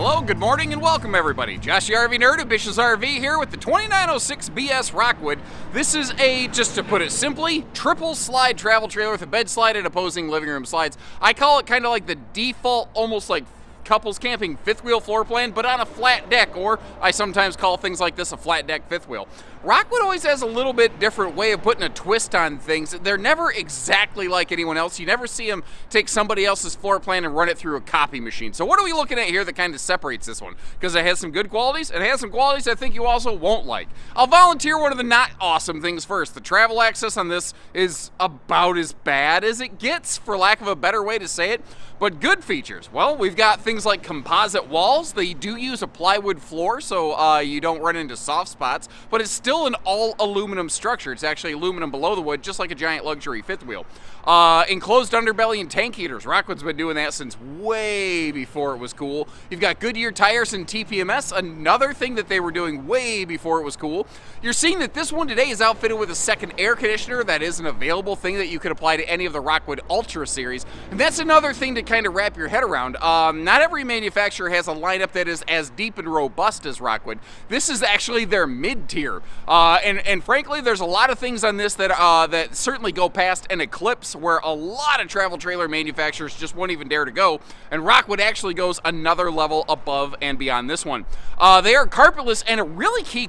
Hello, good morning, and welcome everybody. Josh the RV Nerd of Bish's RV here with the 2906BS Rockwood. This is a, just to put it simply, triple slide travel trailer with a bed slide and opposing living room slides. I call it kind of like the default, almost like couples camping fifth wheel floor plan, but on a flat deck, or I sometimes call things like this a flat deck fifth wheel. Rockwood always has a little bit different way of putting a twist on things. They're never exactly like anyone else. You never see them take somebody else's floor plan and run it through a copy machine. So what are we looking at here that kind of separates this one? Because it has some good qualities, and it has some qualities I think you also won't like. I'll volunteer one of the not awesome things first. The travel access on this is about as bad as it gets, for lack of a better way to say it. But good features. Well, we've got things like composite walls. They do use a plywood floor, so you don't run into soft spots, but it's still an all aluminum structure. It's actually aluminum below the wood, just like a giant luxury fifth wheel. Enclosed underbelly and tank heaters. Rockwood's been doing that since way before it was cool. You've got Goodyear tires and TPMS, another thing that they were doing way before it was cool. You're seeing that this one today is outfitted with a second air conditioner. That is an available thing that you could apply to any of the Rockwood Ultra series, and that's another thing to kind of wrap your head around. Not every manufacturer has a lineup that is as deep and robust as Rockwood. This is actually their mid-tier, and frankly, there's a lot of things on this that that certainly go past an Eclipse, where a lot of travel trailer manufacturers just won't even dare to go, and Rockwood actually goes another level above and beyond this one. They are carpetless, and a really key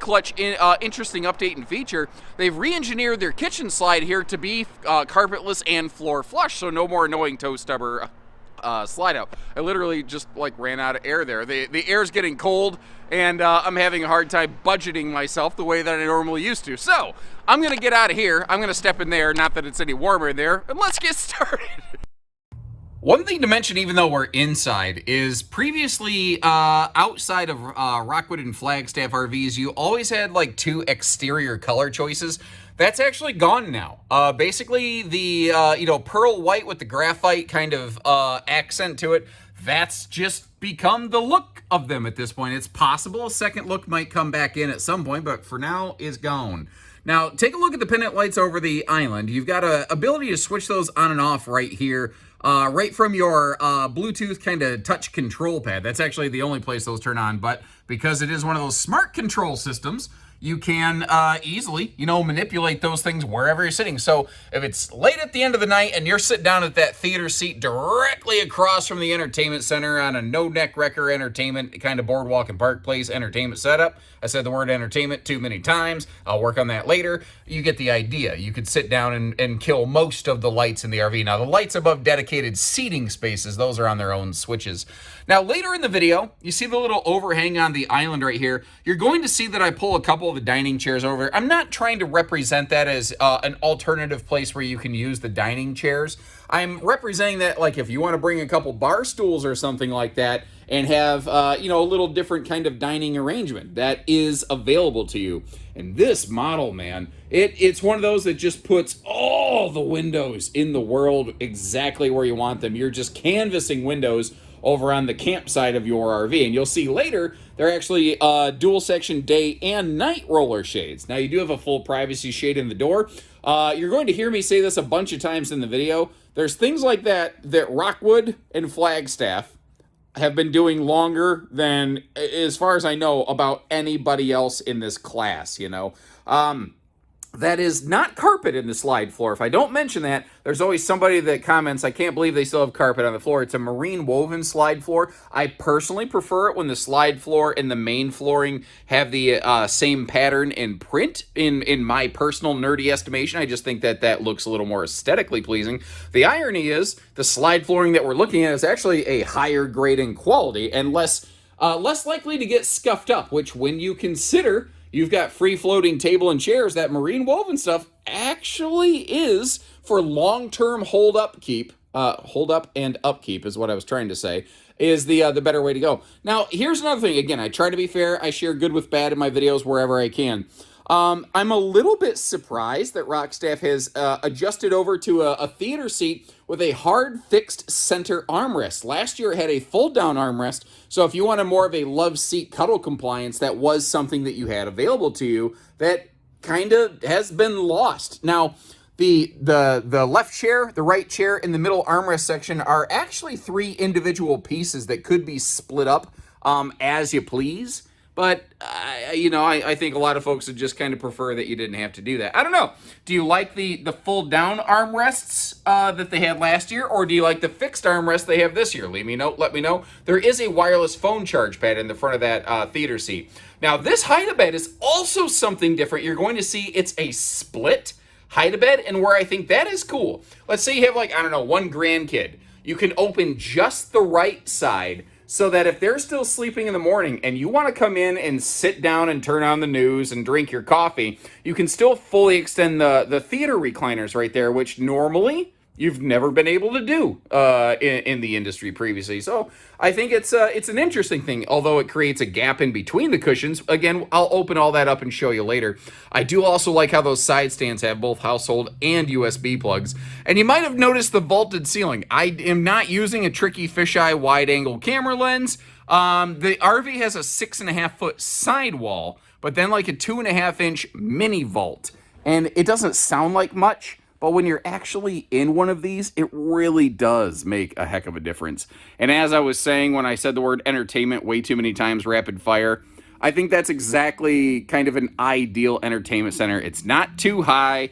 interesting update and feature, they've re-engineered their kitchen slide here to be carpetless and floor flush, so no more annoying toe stubber slide out. I literally just like ran out of air there. The air's getting cold, and I'm having a hard time budgeting myself the way that I normally used to. So I'm gonna get out of here. I'm gonna step in there, not that it's any warmer in there, and let's get started. One thing to mention, even though we're inside, is previously outside of Rockwood and Flagstaff RVs, you always had like two exterior color choices. That's actually gone now. Basically, the pearl white with the graphite kind of accent to it, that's just become the look of them at this point. It's possible a second look might come back in at some point, but for now is gone. Now, take a look at the pendant lights over the island. You've got an ability to switch those on and off right here, right from your Bluetooth kind of touch control pad. That's actually the only place those turn on, but because it is one of those smart control systems, you can easily, manipulate those things wherever you're sitting. So if it's late at the end of the night and you're sitting down at that theater seat directly across from the entertainment center on a no-neck wrecker entertainment kind of boardwalk and park place entertainment setup, I said the word entertainment too many times. I'll work on that later. You get the idea. You could sit down and kill most of the lights in the RV. Now, the lights above dedicated seating spaces, those are on their own switches. Now, later in the video, you see the little overhang on the island right here. You're going to see that I pull a couple of the dining chairs over. I'm not trying to represent that as an alternative place where you can use the dining chairs. I'm representing that, like, if you want to bring a couple bar stools or something like that and have, a little different kind of dining arrangement, that is available to you. And this model, man, it's one of those that just puts all the windows in the world exactly where you want them. You're just canvassing windows over on the campsite of your RV. And you'll see later, they're actually dual section day and night roller shades. Now, you do have a full privacy shade in the door. You're going to hear me say this a bunch of times in the video. There's things like that Rockwood and Flagstaff have been doing longer than, as far as I know, about anybody else in this class, That is not carpet in the slide floor. If I don't mention that, there's always somebody that comments, I can't believe they still have carpet on the floor. It's a marine woven slide floor. I personally prefer it when the slide floor and the main flooring have the same pattern and print. In my personal nerdy estimation, I just think that looks a little more aesthetically pleasing. The irony is, the slide flooring that we're looking at is actually a higher grade in quality and less likely to get scuffed up, which when you consider you've got free-floating table and chairs, that marine woven stuff actually is for long-term hold up and upkeep is what I was trying to say, is the better way to go. Now, here's another thing. Again, I try to be fair. I share good with bad in my videos wherever I can. I'm a little bit surprised that Rockstaff has adjusted over to a theater seat with a hard fixed center armrest. Last year it had a fold down armrest, so if you wanted more of a love seat cuddle compliance, that was something that you had available to you that kind of has been lost. Now, the left chair, the right chair, and the middle armrest section are actually three individual pieces that could be split up as you please. But, I think a lot of folks would just kind of prefer that you didn't have to do that. I don't know. Do you like the full down armrests that they had last year, or do you like the fixed armrest they have this year? Leave me a note. Let me know. There is a wireless phone charge pad in the front of that theater seat. Now, this hide-a-bed is also something different. You're going to see it's a split hide-a-bed, and where I think that is cool. Let's say you have, one grandkid. You can open just the right side, so that if they're still sleeping in the morning and you want to come in and sit down and turn on the news and drink your coffee, you can still fully extend the theater recliners right there, which normally you've never been able to do in the industry previously. So I think it's an interesting thing, although it creates a gap in between the cushions. Again, I'll open all that up and show you later. I do also like how those side stands have both household and USB plugs. And you might have noticed the vaulted ceiling. I am not using a tricky fisheye wide-angle camera lens. The RV has a 6.5-foot sidewall, but then like a 2.5-inch mini vault. And it doesn't sound like much, but when you're actually in one of these, it really does make a heck of a difference. And as I was saying when I said the word entertainment way too many times, rapid fire, I think that's exactly kind of an ideal entertainment center. It's not too high.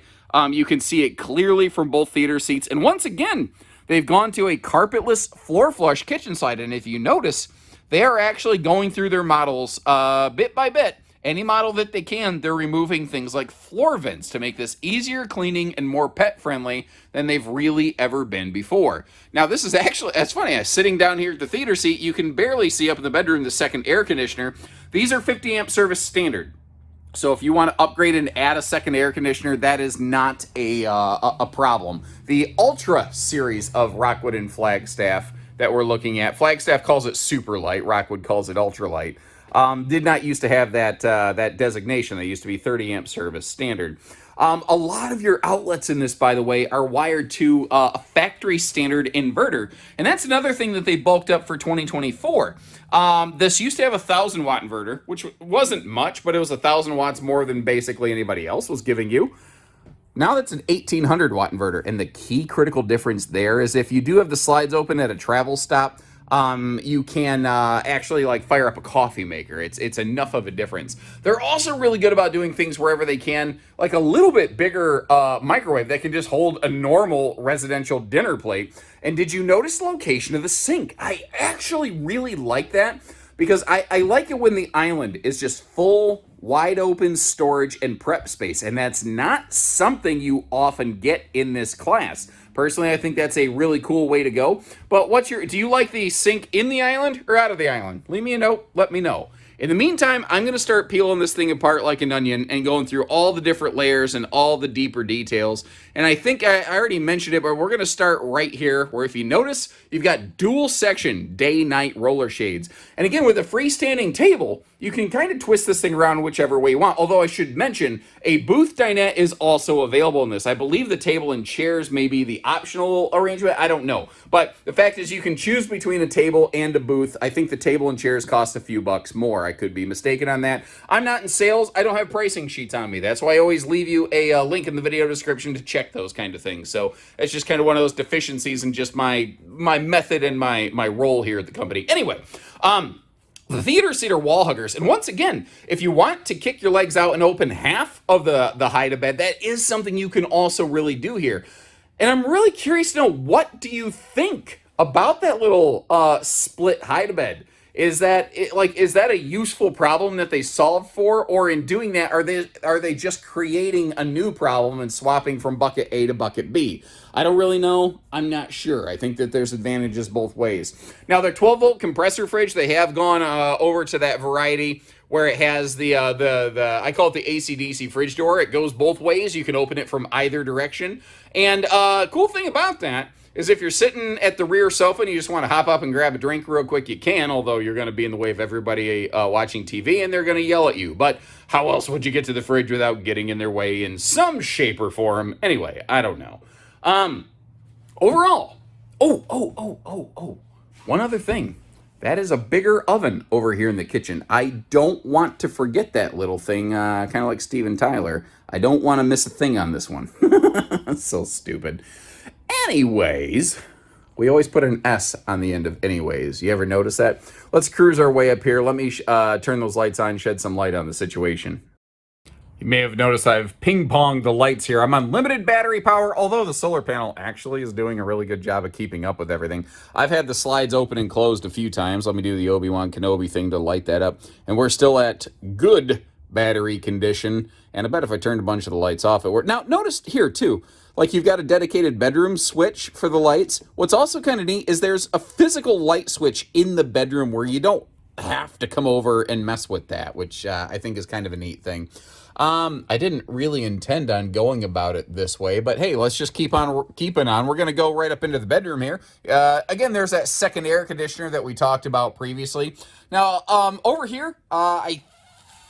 You can see it clearly from both theater seats. And once again, they've gone to a carpetless floor flush kitchen slide. And if you notice, they are actually going through their models bit by bit. Any model that they can, they're removing things like floor vents to make this easier cleaning and more pet-friendly than they've really ever been before. Now, this is actually, that's funny, sitting down here at the theater seat, you can barely see up in the bedroom the second air conditioner. These are 50 amp service standard. So if you want to upgrade and add a second air conditioner, that is not a problem. The Ultra series of Rockwood and Flagstaff that we're looking at, Flagstaff calls it super light, Rockwood calls it ultra light. Did not used to have that designation. They used to be 30 amp service standard. A lot of your outlets in this, by the way, are wired to a factory standard inverter. And that's another thing that they bulked up for 2024. This used to have a 1,000 watt inverter, which wasn't much, but it was 1,000 watts more than basically anybody else was giving you. Now that's an 1,800 watt inverter. And the key critical difference there is if you do have the slides open at a travel stop, you can actually fire up a coffee maker. It's enough of a difference. They're also really good about doing things wherever they can, like a little bit bigger microwave that can just hold a normal residential dinner plate. And did you notice the location of the sink? I actually really like that because I like it when the island is just full, wide open storage and prep space. And that's not something you often get in this class. Personally, I think that's a really cool way to go. But do you like the sink in the island or out of the island? Leave me a note, let me know. In the meantime, I'm going to start peeling this thing apart like an onion and going through all the different layers and all the deeper details. And I think I already mentioned it, but we're going to start right here, where if you notice, you've got dual section day-night roller shades. And again, with a freestanding table, you can kind of twist this thing around whichever way you want. Although I should mention, a booth dinette is also available in this. I believe the table and chairs may be the optional arrangement. I don't know. But the fact is you can choose between a table and a booth. I think the table and chairs cost a few bucks more. I could be mistaken on that. I'm not in sales. I don't have pricing sheets on me. That's why I always leave you a link in the video description to check those kind of things. So it's just kind of one of those deficiencies in just my method and my role here at the company. Anyway, the theater seat are wall huggers. And once again, if you want to kick your legs out and open half of the hide-a-bed, that is something you can also really do here. And I'm really curious to know, what do you think about that little split hide-a-bed? Is that a useful problem that they solved for, or in doing that, are they just creating a new problem and swapping from bucket A to bucket B? I don't really know. I'm not sure. I think that there's advantages both ways. Now, their 12-volt compressor fridge, they have gone over to that variety where it has the I call it the AC/DC fridge door. It goes both ways. You can open it from either direction. And cool thing about that is if you're sitting at the rear sofa and you just want to hop up and grab a drink real quick, you can, although you're going to be in the way of everybody watching TV and they're going to yell at you. But how else would you get to the fridge without getting in their way in some shape or form? Anyway, I don't know. Overall, one other thing. That is a bigger oven over here in the kitchen. I don't want to forget that little thing, kind of like Steven Tyler. I don't want to miss a thing on this one. That's so stupid. Anyways, We always put an S on the end of anyways. You ever notice that? Let's cruise our way up here. Let me turn those lights on, shed some light on the situation. You may have noticed I've ping-ponged the lights here. I'm on limited battery power, although the solar panel actually is doing a really good job of keeping up with everything. I've had the slides open and closed a few times. Let me do the Obi-Wan Kenobi thing to light that up. And we're still at good battery condition. And I bet if I turned a bunch of the lights off, it would. Now, notice here, too, like you've got a dedicated bedroom switch for the lights. What's also kind of neat is there's a physical light switch in the bedroom where you don't have to come over and mess with that, which I think is kind of a neat thing. I didn't really intend on going about it this way, but hey, let's just keep on keeping on. We're going to go right up into the bedroom here. Again, there's that second air conditioner that we talked about previously. Now, over here, I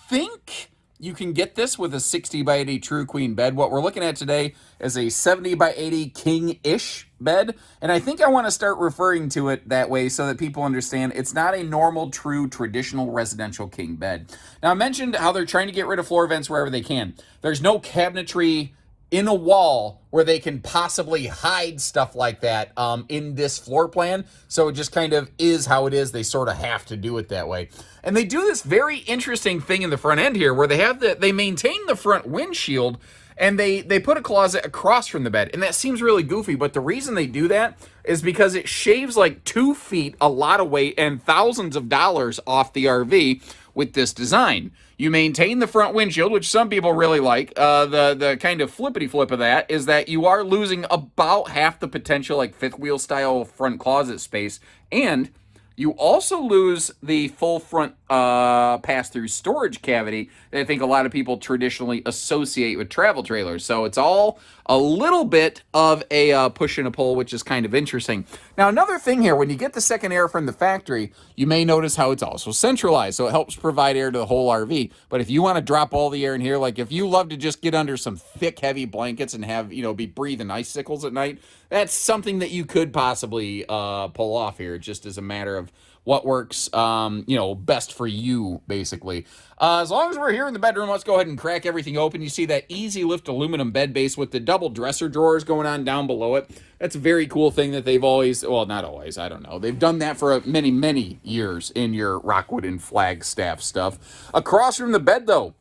think you can get this with a 60 by 80 true queen bed. What we're looking at today is a 70 by 80 king-ish bed, and I think I want to start referring to it that way so that people understand it's not a normal, true, traditional residential king bed. Now, I mentioned how they're trying to get rid of floor vents wherever they can. There's no cabinetry in a wall where they can possibly hide stuff like that in this floor plan. So it just kind of is how it is. They sort of have to do it that way. And they do this very interesting thing in the front end here where they maintain the front windshield and they put a closet across from the bed. And that seems really goofy, but the reason they do that is because it shaves like 2 feet, a lot of weight, and thousands of dollars off the RV with this design. You maintain the front windshield, which some people really like. The kind of flippity flip of that is that you are losing about half the potential, like fifth wheel style front closet space, and you also lose the full front pass-through storage cavity that I think a lot of people traditionally associate with travel trailers. So it's all a little bit of a push and a pull, which is kind of interesting. Now, another thing here, when you get the second air from the factory, you may notice how it's also centralized. So it helps provide air to the whole RV. But if you want to drop all the air in here, like if you love to just get under some thick, heavy blankets and have, be breathing icicles at night, that's something that you could possibly pull off here, just as a matter of what works, best for you, basically. As long as we're here in the bedroom, let's go ahead and crack everything open. You see that easy lift aluminum bed base with the double dresser drawers going on down below it. That's a very cool thing that they've always, well, not always, I don't know. They've done that for many, many years in your Rockwood and Flagstaff stuff. Across from the bed, though,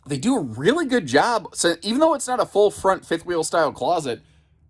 they do a really good job. So even though it's not a full front fifth wheel style closet,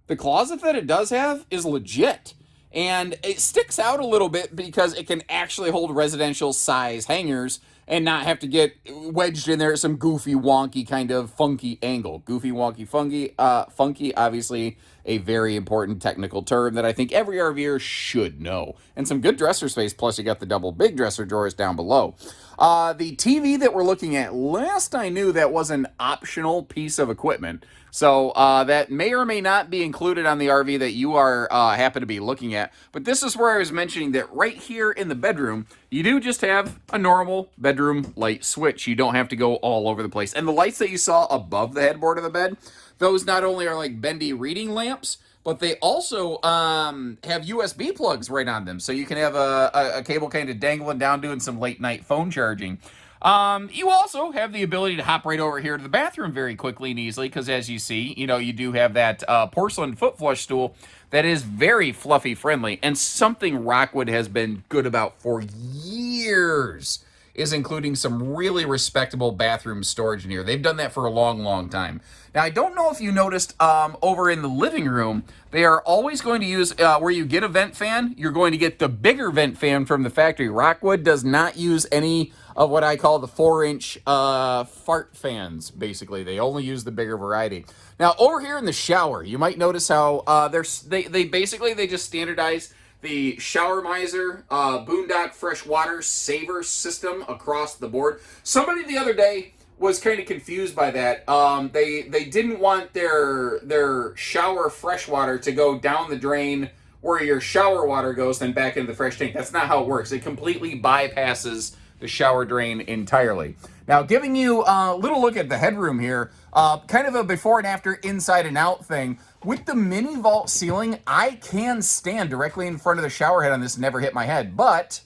the closet that it does have is legit. And it sticks out a little bit because it can actually hold residential size hangers and not have to get wedged in there at some goofy, wonky, kind of funky angle. Goofy, wonky, funky, obviously a very important technical term that I think every RVer should know. And some good dresser space, plus you got the double big dresser drawers down below. The TV that we're looking at, last I knew that was an optional piece of equipment. So that may or may not be included on the RV that you are happen to be looking at. But this is where I was mentioning that right here in the bedroom, you do just have a normal bedroom light switch. You don't have to go all over the place. And the lights that you saw above the headboard of the bed, those not only are like bendy reading lamps, but they also have USB plugs right on them. So you can have a cable kind of dangling down doing some late night phone charging. You also have the ability to hop right over here to the bathroom very quickly and easily because as you see, you do have that porcelain foot flush stool that is very fluffy friendly, and something Rockwood has been good about for years is including some really respectable bathroom storage in here. They've done that for a long, long time. Now, I don't know if you noticed over in the living room, they are always going to use, where you get a vent fan, you're going to get the bigger vent fan from the factory. Rockwood does not use any of what I call the 4-inch fart fans, basically. They only use the bigger variety. Now, over here in the shower, you might notice how they just standardize the Shower Miser Boondock Freshwater Saver system across the board. Somebody the other day was kind of confused by that. They didn't want their shower freshwater to go down the drain where your shower water goes, then back into the fresh tank. That's not how it works. It completely bypasses the shower drain entirely. Now, giving you a little look at the headroom here, kind of a before and after inside and out thing. With the mini vault ceiling, I can stand directly in front of the shower head on this and never hit my head, but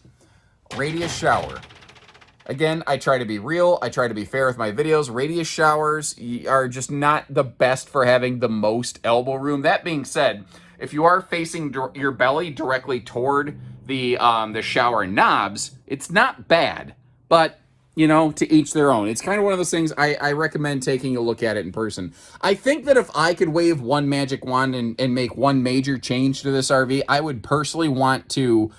radius shower. Again, I try to be real. I try to be fair with my videos. Radius showers are just not the best for having the most elbow room. That being said, if you are facing your belly directly toward the shower knobs, it's not bad, but you know, to each their own. It's kind of one of those things I recommend taking a look at it in person. I think that if I could wave one magic wand and make one major change to this RV, I would personally want to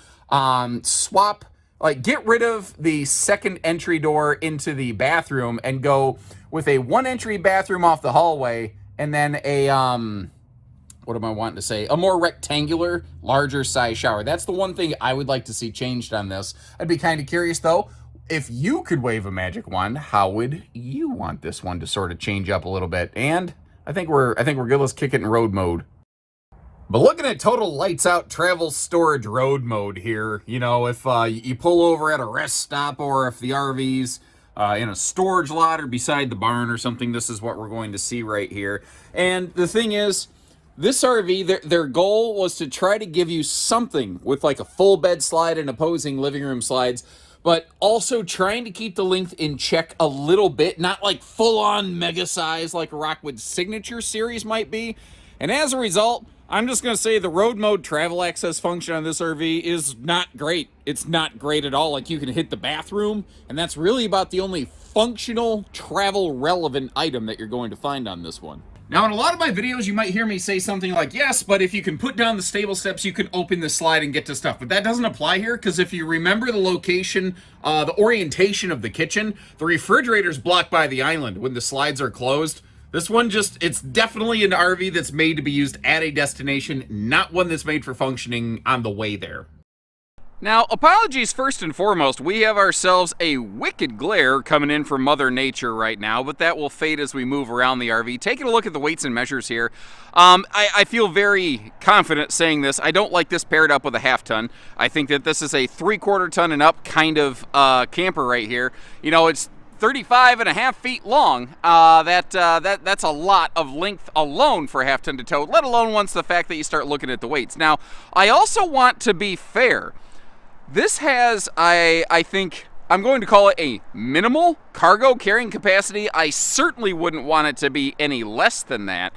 swap, like get rid of the second entry door into the bathroom and go with a one entry bathroom off the hallway, and then a, what am I wanting to say? A more rectangular, larger size shower. That's the one thing I would like to see changed on this. I'd be kind of curious though, if you could wave a magic wand, how would you want this one to sort of change up a little bit? And I think we're good. Let's kick it in road mode. But looking at total lights out travel storage road mode here, you know, if you pull over at a rest stop, or if the RV's in a storage lot or beside the barn or something, this is what we're going to see right here. And the thing is, this RV, their goal was to try to give you something with like a full bed slide and opposing living room slides, but also trying to keep the length in check a little bit, not like full-on mega size like a Rockwood Signature Series might be. And as a result, I'm just going to say the road mode travel access function on this RV is not great. It's not great at all. Like, you can hit the bathroom, and that's really about the only functional travel relevant item that you're going to find on this one. Now, in a lot of my videos, you might hear me say something like, yes, but if you can put down the stable steps, you can open the slide and get to stuff. But that doesn't apply here, because if you remember the location, the orientation of the kitchen, the refrigerator's blocked by the island when the slides are closed. This one it's definitely an RV that's made to be used at a destination, not one that's made for functioning on the way there. Now, apologies first and foremost. We have ourselves a wicked glare coming in from Mother Nature right now, but that will fade as we move around the RV. Taking a look at the weights and measures here, I feel very confident saying this. I don't like this paired up with a half ton. I think that this is a 3/4 ton and up kind of camper right here. You know, it's 35.5 feet long. That's a lot of length alone for a half ton to tow, let alone once the fact that you start looking at the weights. Now, I also want to be fair. This has, I think, I'm going to call it a minimal cargo carrying capacity. I certainly wouldn't want it to be any less than that.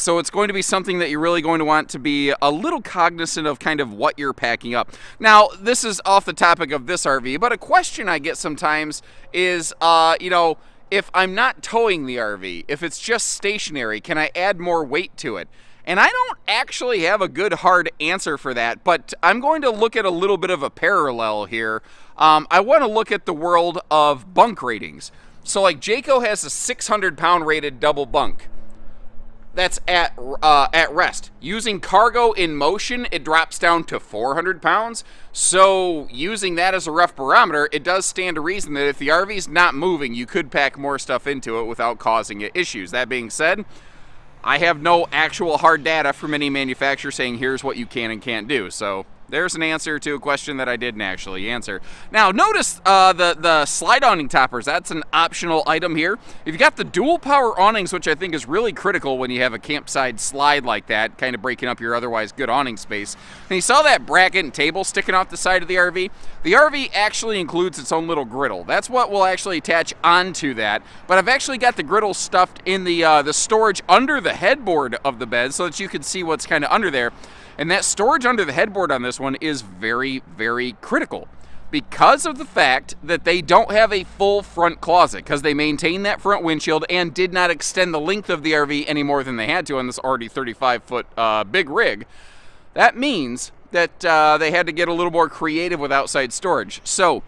So it's going to be something that you're really going to want to be a little cognizant of kind of what you're packing up. Now, this is off the topic of this RV, but a question I get sometimes is, you know, if I'm not towing the RV, if it's just stationary, can I add more weight to it? And I don't actually have a good hard answer for that, but I'm going to look at a little bit of a parallel here. I want to look at the world of bunk ratings. So like Jayco has a 600-pound rated double bunk. That's at rest. Using cargo in motion, it drops down to 400 pounds. So using that as a rough barometer, it does stand to reason that if the RV's not moving, you could pack more stuff into it without causing it issues. That being said, I have no actual hard data from any manufacturer saying here's what you can and can't do. So there's an answer to a question that I didn't actually answer. Now, notice the slide awning toppers. That's an optional item here. If you got the dual power awnings, which I think is really critical when you have a campside slide like that, kind of breaking up your otherwise good awning space. And you saw that bracket and table sticking off the side of the RV. The RV actually includes its own little griddle. That's what will actually attach onto that. But I've actually got the griddle stuffed in the storage under the headboard of the bed so that you can see what's kind of under there. And that storage under the headboard on this one is very, very critical because of the fact that they don't have a full front closet, because they maintain that front windshield and did not extend the length of the RV any more than they had to on this already 35-foot big rig. That means that they had to get a little more creative with outside storage. So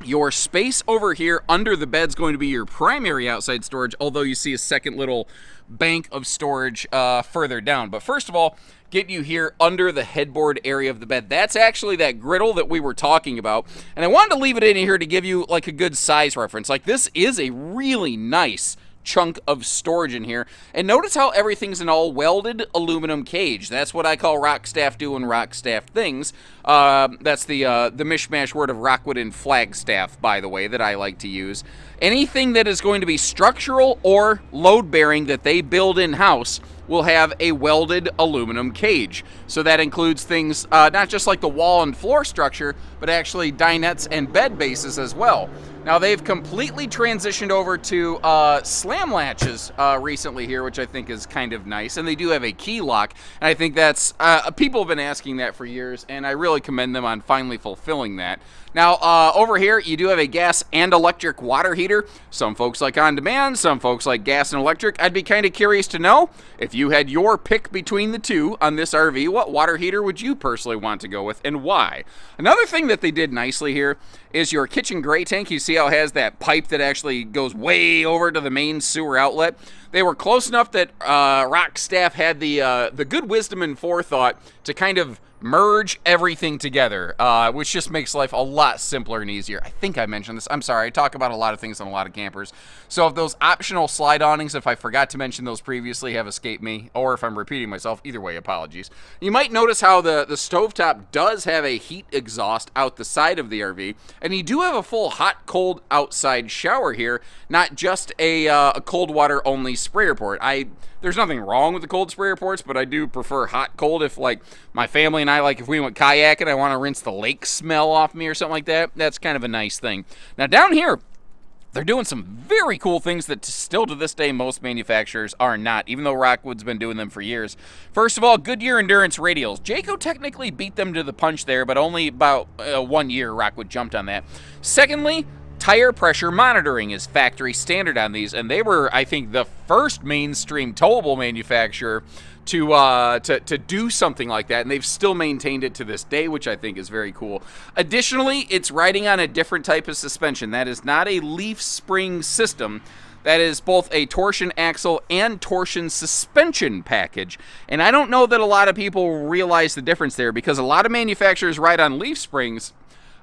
your space over here under the bed's going to be your primary outside storage, although you see a second little bank of storage further down. But first of all, get you here under the headboard area of the bed. That's actually that griddle that we were talking about. And I wanted to leave it in here to give you like a good size reference. Like, this is a really nice chunk of storage in here. And notice how everything's an all welded aluminum cage. That's what I call Rockstaff doing Rockstaff things. That's the mishmash word of Rockwood and Flagstaff, by the way, that I like to use. Anything that is going to be structural or load bearing that they build in-house will have a welded aluminum cage. So that includes things not just like the wall and floor structure, but actually dinettes and bed bases as well. Now they've completely transitioned over to slam latches recently here, which I think is kind of nice, and they do have a key lock, and I think that's people have been asking that for years, and I really commend them on finally fulfilling that. Now over here you do have a gas and electric water heater. Some folks like on demand, some folks like gas and electric. I'd be kind of curious to know if you had your pick between the two on this RV, what water heater would you personally want to go with and why? Another thing that they did nicely here is your kitchen gray tank. You see how it has that pipe that actually goes way over to the main sewer outlet. They were close enough that Rockstaff had the good wisdom and forethought to kind of merge everything together, which just makes life a lot simpler and easier. I think I mentioned this. I'm sorry. I talk about a lot of things on a lot of campers. So if those optional slide awnings, if I forgot to mention those previously, have escaped me, or if I'm repeating myself, either way, apologies. You might notice how the stovetop does have a heat exhaust out the side of the RV, and you do have a full hot-cold outside shower here, not just a cold water only sprayer port. There's nothing wrong with the cold sprayer ports, but I do prefer hot-cold if, like, my family and I, like, if we went kayaking, I want to rinse the lake smell off me or something like that. That's kind of a nice thing. Now, down here, they're doing some very cool things that still to this day most manufacturers are not, even though Rockwood's been doing them for years. First of all, Goodyear Endurance radials. Jayco technically beat them to the punch there, but only about 1 year Rockwood jumped on that. Secondly, tire pressure monitoring is factory standard on these, and they were, I think, the first mainstream towable manufacturer to do something like that, and they've still maintained it to this day, which I think is very cool. Additionally, it's riding on a different type of suspension. That is not a leaf spring system. That is both a torsion axle and torsion suspension package. And I don't know that a lot of people realize the difference there, because a lot of manufacturers ride on leaf springs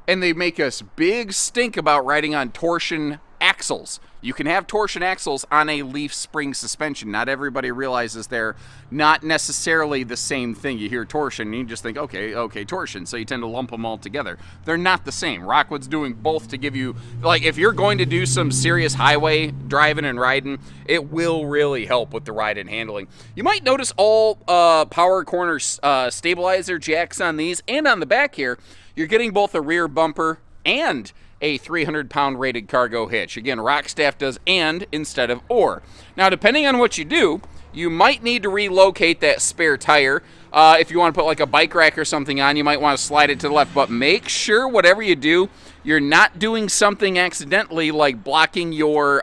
and they make us big stink about riding on torsion axles. You can have torsion axles on a leaf spring suspension. Not everybody realizes they're not necessarily the same thing. You hear torsion and you just think, okay, torsion. So you tend to lump them all together. They're not the same. Rockwood's doing both to give you, like, if you're going to do some serious highway driving and riding, it will really help with the ride and handling. You might notice all power corner stabilizer jacks on these, and on the back here, you're getting both a rear bumper and a 300-pound rated cargo hitch. Again, Rockstaff does and instead of or. Now, depending on what you do, you might need to relocate that spare tire. If you want to put like a bike rack or something on, you might want to slide it to the left. But make sure whatever you do, you're not doing something accidentally like blocking your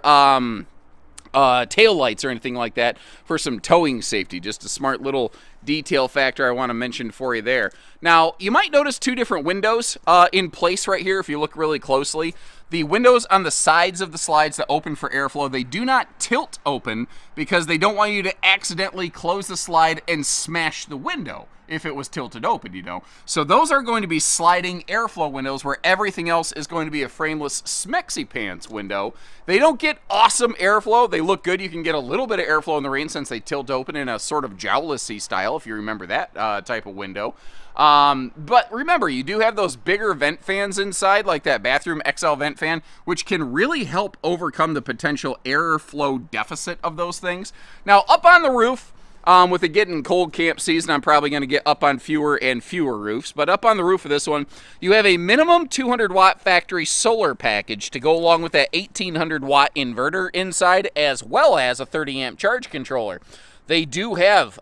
tail lights or anything like that for some towing safety. Just a smart little detail factor I want to mention for you there. Now, you might notice two different windows in place right here if you look really closely. The windows on the sides of the slides that open for airflow, they do not tilt open because they don't want you to accidentally close the slide and smash the window if it was tilted open, you know. So those are going to be sliding airflow windows, where everything else is going to be a frameless smexy pants window. They don't get awesome airflow. They look good. You can get a little bit of airflow in the rain since they tilt open in a sort of jowlessy style, if you remember that type of window. But remember, you do have those bigger vent fans inside, like that bathroom XL vent fan, which can really help overcome the potential airflow deficit of those things. Now, up on the roof, with it getting cold camp season, I'm probably going to get up on fewer and fewer roofs. But up on the roof of this one, you have a minimum 200-watt factory solar package to go along with that 1,800-watt inverter inside, as well as a 30-amp charge controller. They do have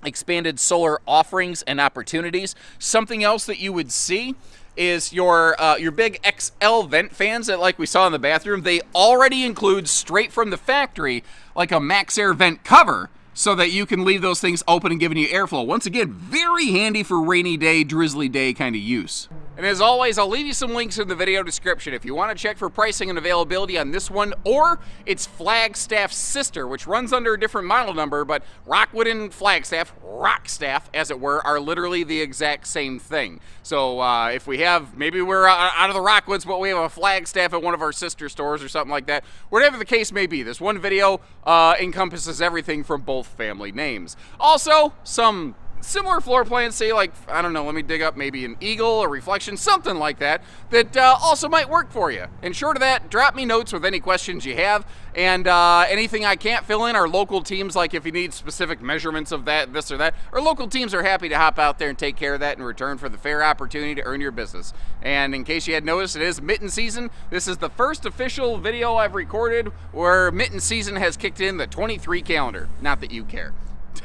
expanded solar offerings and opportunities. Something else that you would see is your big XL vent fans that, like we saw in the bathroom, they already include straight from the factory like a max air vent cover, so that you can leave those things open and giving you airflow. Once again, very handy for rainy day, drizzly day kind of use. And as always, I'll leave you some links in the video description if you want to check for pricing and availability on this one, or its Flagstaff's sister, which runs under a different model number, but Rockwood and Flagstaff, Rockstaff as it were, are literally the exact same thing. So if we have, maybe we're out of the Rockwoods, but we have a Flagstaff at one of our sister stores or something like that, whatever the case may be, this one video encompasses everything from both family names. Also, some similar floor plans, say like, I don't know, let me dig up maybe an Eagle, a Reflection, something like that, that also might work for you. And short of that, drop me notes with any questions you have, and anything I can't fill in, our local teams, like if you need specific measurements of that, this or that, our local teams are happy to hop out there and take care of that in return for the fair opportunity to earn your business. And in case you had noticed, it is mitten season. This is the first official video I've recorded where mitten season has kicked in the 23 calendar. Not that you care.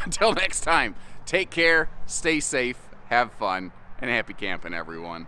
Until next time, take care, stay safe, have fun, and happy camping, everyone.